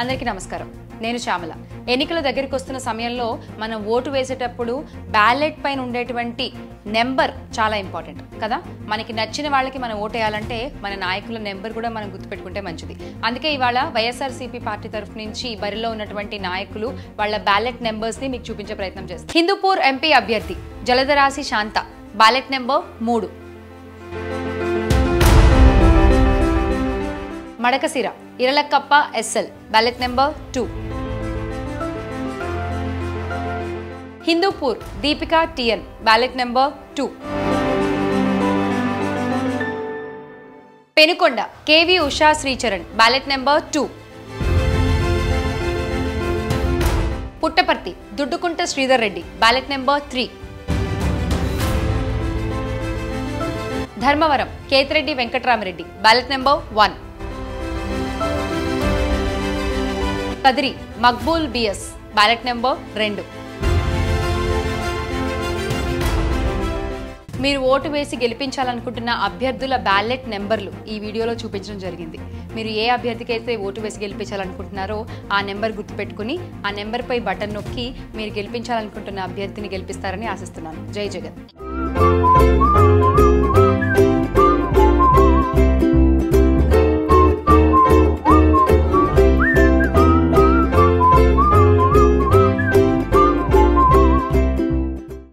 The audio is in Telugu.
అందరికీ నమస్కారం. నేను శ్యామల. ఎన్నికల దగ్గరికి వస్తున్న సమయంలో మనం ఓటు వేసేటప్పుడు బ్యాలెట్ పైన ఉండేటువంటి నెంబర్ చాలా ఇంపార్టెంట్ కదా. మనకి నచ్చిన వాళ్ళకి మనం ఓటు వేయాలంటే మన నాయకుల నెంబర్ కూడా మనం గుర్తుపెట్టుకుంటే మంచిది. అందుకే ఇవాళ వైఎస్ఆర్సీపీ పార్టీ తరఫు నుంచి బరిలో ఉన్నటువంటి నాయకులు వాళ్ళ బ్యాలెట్ నెంబర్స్ ని మీకు చూపించే ప్రయత్నం చేస్తారు. హిందూపూర్ ఎంపీ అభ్యర్థి Jaladharasi Shanta, ballot number 3. Madakasira Iralakappa SL, ballot number 2. Hindupur Deepika TN, ballot number 2. Penukonda KV Usha Sricharan, ballot number 2. Puttaparthi Duddukunta Sridhar Reddy, ballot number 3. Dharmavaram Ketireddy Venkataramareddy, ballot number 1. Kadiri Maqbool BS, ballot number 2. మీరు ఓటు వేసి గెలిపించాలనుకుంటున్న అభ్యర్థుల బ్యాలెట్ నెంబర్లు ఈ వీడియోలో చూపించడం జరిగింది. మీరు ఏ అభ్యర్థికి అయితే ఓటు వేసి గెలిపించాలనుకుంటున్నారో ఆ నెంబర్ గుర్తుపెట్టుకుని ఆ నెంబర్పై బటన్ నొక్కి మీరు గెలిపించాలనుకుంటున్న అభ్యర్థిని గెలిపిస్తారని ఆశిస్తున్నాను. జై జగన్.